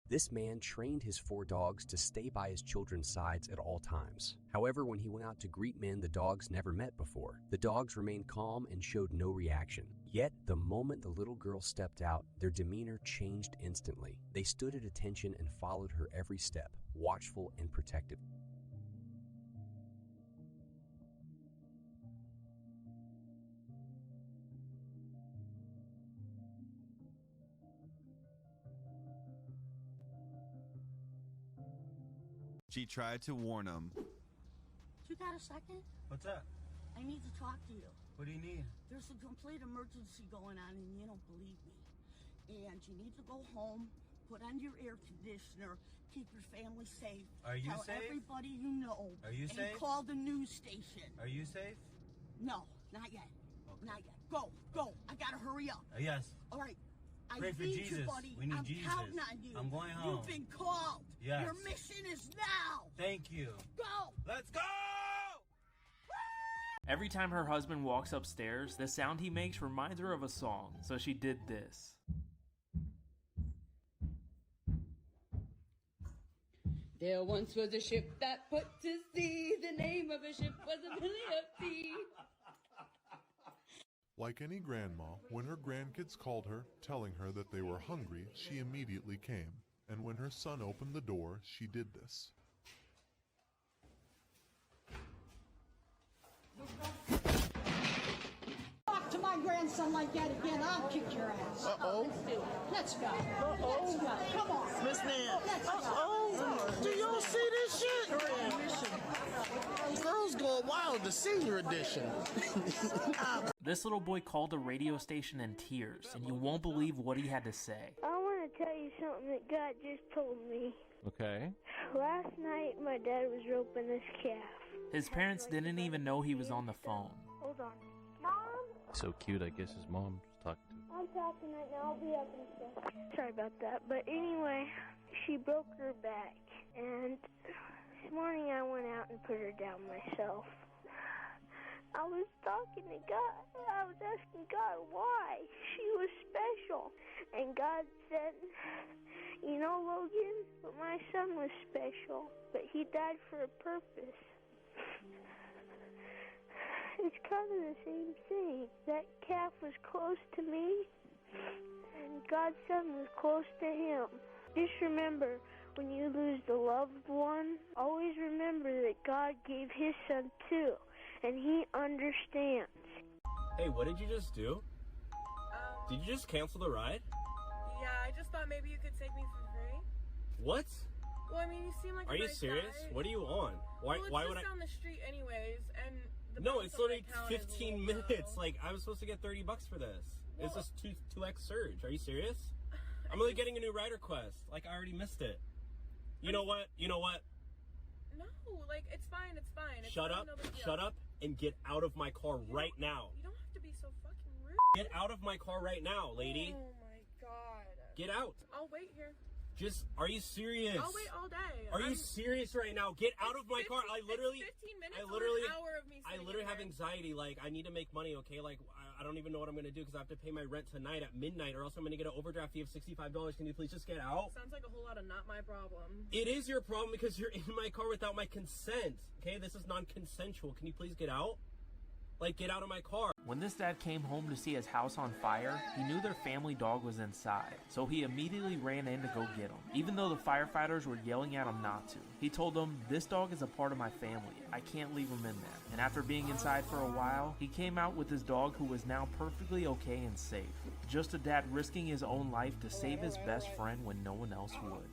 This man trained his 4 dogs to stay by his children's sides at all times. However, when he went out to greet men the dogs never met before, the dogs remained calm and showed no reaction. Yet, the moment the little girl stepped out, their demeanor changed instantly. They stood at attention and followed her every step, watchful and protective. She tried to warn him. You got a second? What's up? I need to talk to you. What do you need? There's a complete emergency going on and you don't believe me. And you need to go home, put on your air conditioner, keep your family safe. Are you Tell safe? everybody you know. Are you safe? And call the news station. Are you safe? No, not yet. Okay. Not yet. Go. I gotta hurry up. Yes. All right. I Pray for need Jesus. you, buddy. We need I'm Jesus. counting on you. I'm going home. You've been called. Yes. Your mission is now. Thank you. Go. Let's go! Every time her husband walks upstairs, the sound he makes reminds her of a song, so she did this. There once was a ship that put to sea. The name of the ship was Amelia P. Like any grandma, when her grandkids called her, telling her that they were hungry, she immediately came. And when her son opened the door, she did this. Talk to my grandson like that again, I'll kick your ass. Uh-oh. Let's go. Let's go. Come on. Miss Nan. Let's go. Uh-oh. Do y'all see this shit? Girls Going Wild, the senior edition. This little boy called the radio station in tears, and you won't believe what he had to say. I want to tell you something that God just told me. Okay. Last night, my dad was roping this calf. His parents didn't even know he was on the phone. Hold on. Mom? So cute, I guess his mom's talking to him. I'm talking right now. I'll be up in a sec. Sorry about that. But anyway, she broke her back. And this morning I went out and put her down myself. I was talking to God. I was asking God why she was special. And God said, you know, Logan, but my son was special, but he died for a purpose. It's kind of the same thing. That calf was close to me, and God's son was close to him. Just remember, when you lose the loved one, always remember that God gave his son too, and he understands. Hey, what did you just do? Did you just cancel the ride? Yeah, I just thought maybe you could take me for free. What? Well, I mean, you seem like Are a you nice serious? guy. What are you on? Why? Well, Why it's would just I? down the street, anyways, and the No, price it's of literally my account is 15 low. minutes. Like I was supposed to get $30 for this. Well, It's just 2x surge. Are you serious? I'm only getting a new ride request. Like I already missed it. You know what? You know what? No, like it's fine. It's fine. It's Shut really up. no big deal. Shut up and get out of my car right now. You don't have to be so fucking rude. Get out of my car right now, lady. Oh my god. Get out. I'll wait here. Just, are you serious? I'll wait all day. Are you serious right now? Get out of my car. I literally, It's 15 minutes. I literally, or an hour of me I sitting literally in have there. anxiety. Like, I need to make money, okay? Like, I don't even know what I'm gonna do because I have to pay my rent tonight at midnight, or else I'm gonna get an overdraft fee of $65. Can you please just get out? Sounds like a whole lot of not my problem. It is your problem because you're in my car without my consent. Okay, this is non-consensual. Can you please get out? Like, get out of my car. When this dad came home to see his house on fire, he knew their family dog was inside, so he immediately ran in to go get him, even though the firefighters were yelling at him not to. He told them, "This dog is a part of my family. I can't leave him in there." And after being inside for a while, he came out with his dog, who was now perfectly okay and safe. Just a dad risking his own life to save his best friend when no one else would.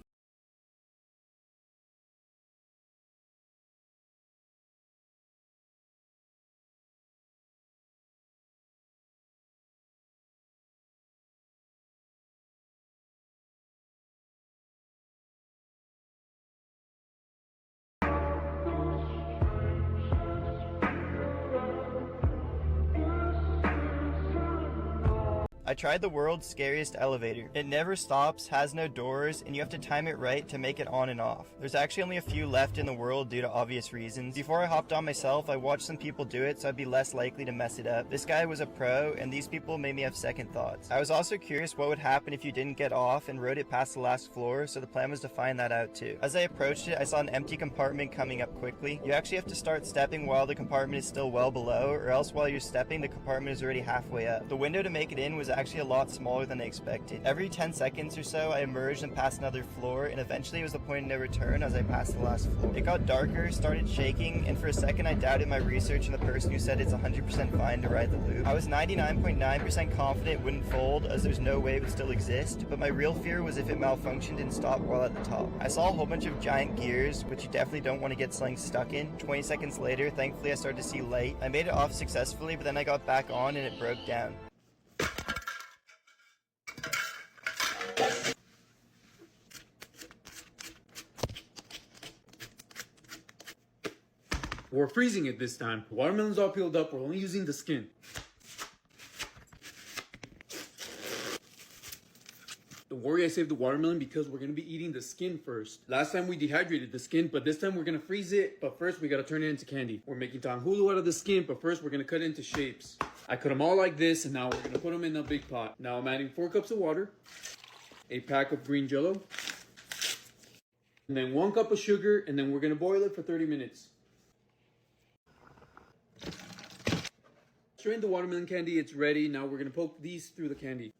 I tried the world's scariest elevator. It never stops, has no doors, and you have to time it right to make it on and off. There's actually only a few left in the world due to obvious reasons. Before I hopped on myself, I watched some people do it so I'd be less likely to mess it up. This guy was a pro, and these people made me have second thoughts. I was also curious what would happen if you didn't get off and rode it past the last floor, so the plan was to find that out too. As I approached it, I saw an empty compartment coming up quickly. You actually have to start stepping while the compartment is still well below, or else while you're stepping, the compartment is already halfway up. The window to make it in was actually a lot smaller than I expected. Every 10 seconds or so, I emerged and passed another floor, and eventually it was the point of no return as I passed the last floor. It got darker, started shaking, and for a second I doubted my research and the person who said it's 100% fine to ride the loop. I was 99.9% confident it wouldn't fold, as there's no way it would still exist, but my real fear was if it malfunctioned and stopped while at the top. I saw a whole bunch of giant gears, which you definitely don't want to get something stuck in. 20 seconds later, thankfully I started to see light. I made it off successfully, but then I got back on and it broke down. We're freezing it this time. The watermelon's all peeled up. We're only using the skin. Don't worry, I saved the watermelon because we're going to be eating the skin first. Last time we dehydrated the skin, but this time we're going to freeze it. But first, we got to turn it into candy. We're making tanghulu out of the skin, but first we're going to cut it into shapes. I cut them all like this, and now we're going to put them in a big pot. Now I'm adding 4 cups of water, a pack of green jello, and then 1 cup of sugar, and then we're going to boil it for 30 minutes. Strain the watermelon candy, it's ready. Now we're going to poke these through the candy.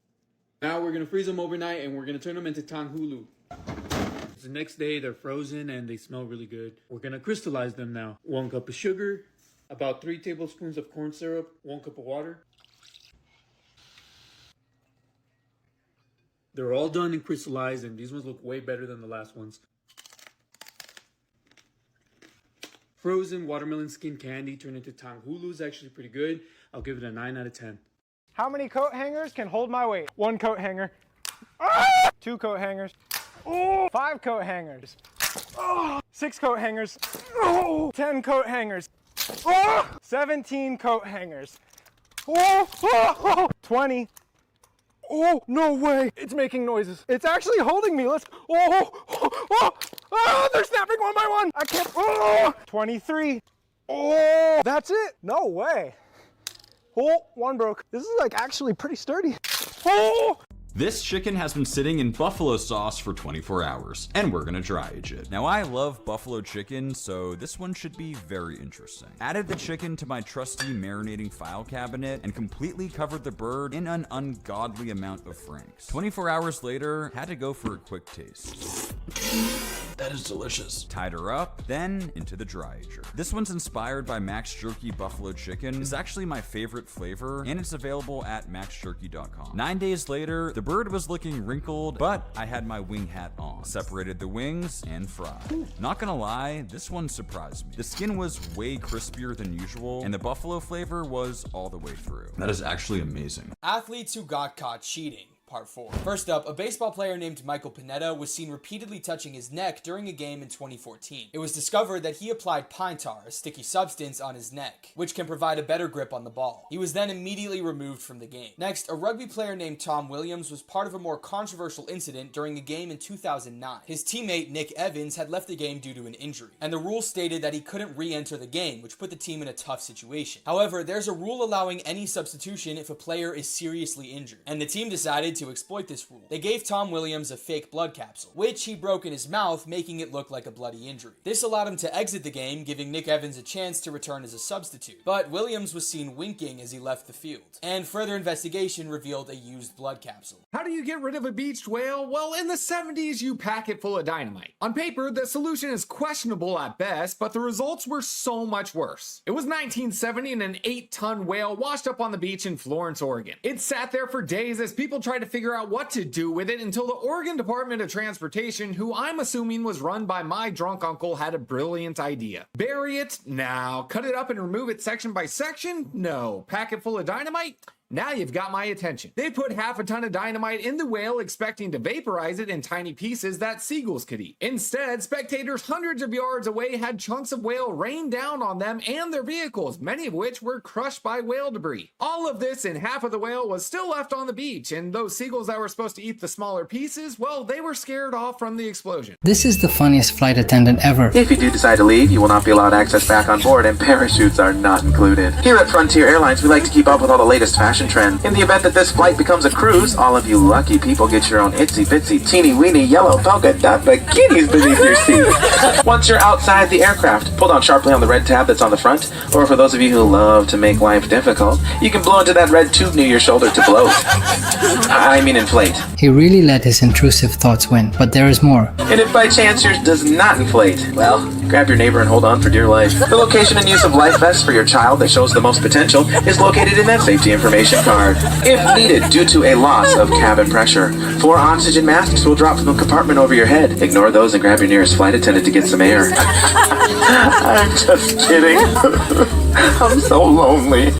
Now we're going to freeze them overnight and we're going to turn them into tanghulu. The next day they're frozen and they smell really good. We're going to crystallize them now. 1 cup of sugar, about 3 tablespoons of corn syrup, 1 cup of water. They're all done and crystallized, and these ones look way better than the last ones. Frozen watermelon skin candy turned into tanghulu is actually pretty good. I'll give it a 9 out of 10. How many coat hangers can hold my weight? 1 coat hanger. 2 coat hangers. 5 coat hangers. 6 coat hangers. 10 coat hangers. 17 coat hangers. 20. Oh, no way. It's making noises. It's actually holding me. Let's, they're snapping one by one. I can't, 23. Oh, that's it? No way. Oh, 1 broke. This is like actually pretty sturdy. Oh! This chicken has been sitting in buffalo sauce for 24 hours, and we're gonna dry age it. Now I love buffalo chicken, so this one should be very interesting. Added the chicken to my trusty marinating file cabinet and completely covered the bird in an ungodly amount of franks. 24 hours later, had to go for a quick taste. That is delicious. Tied her up, then into the dry ager. This one's inspired by Max Jerky buffalo chicken. It's actually my favorite flavor, and it's available at maxjerky.com. 9 days later, the bird was looking wrinkled, but I had my wing hat on. Separated the wings and fried. Not gonna lie, this one surprised me. The skin was way crispier than usual, and the buffalo flavor was all the way through. That is actually amazing. Athletes who got caught cheating. Part 4. First up, a baseball player named Michael Pineda was seen repeatedly touching his neck during a game in 2014. It was discovered that he applied pine tar, a sticky substance, on his neck, which can provide a better grip on the ball. He was then immediately removed from the game. Next, a rugby player named Tom Williams was part of a more controversial incident during a game in 2009. His teammate Nick Evans had left the game due to an injury, and the rule stated that he couldn't re-enter the game, which put the team in a tough situation. However, there's a rule allowing any substitution if a player is seriously injured, and the team decided to exploit this rule. They gave Tom Williams a fake blood capsule, which he broke in his mouth, making it look like a bloody injury. This allowed him to exit the game, giving Nick Evans a chance to return as a substitute. But Williams was seen winking as he left the field, and further investigation revealed a used blood capsule. How do you get rid of a beached whale? Well, in the 70s, you pack it full of dynamite. On paper, the solution is questionable at best, but the results were so much worse. It was 1970 and an 8-ton whale washed up on the beach in Florence, Oregon. It sat there for days as people tried to figure out what to do with it until the Oregon Department of Transportation, who I'm assuming was run by my drunk uncle, had a brilliant idea. Bury it? No. Cut it up and remove it section by section? No. Pack it full of dynamite? Now you've got my attention. They put half a ton of dynamite in the whale expecting to vaporize it in tiny pieces that seagulls could eat. Instead, spectators hundreds of yards away had chunks of whale rain down on them and their vehicles, many of which were crushed by whale debris. All of this and half of the whale was still left on the beach, and those seagulls that were supposed to eat the smaller pieces, well, they were scared off from the explosion. This is the funniest flight attendant ever. If you do decide to leave, you will not be allowed access back on board, and parachutes are not included. Here at Frontier Airlines, we like to keep up with all the latest fashion trends. In the event that this flight becomes a cruise, all of you lucky people get your own itsy bitsy teeny weeny yellow polka dot bikinis beneath your seat. Once you're outside the aircraft, pull down sharply on the red tab that's on the front, or for those of you who love to make life difficult, you can blow into that red tube near your shoulder to bloat. I mean inflate. He really let his intrusive thoughts win, but there is more. And if by chance yours does not inflate, well, grab your neighbor and hold on for dear life. The location and use of life vests for your child that shows the most potential is located in that safety information card. If needed due to a loss of cabin pressure, 4 oxygen masks will drop from the compartment over your head. Ignore those and grab your nearest flight attendant to get some air. I'm just kidding. I'm so lonely.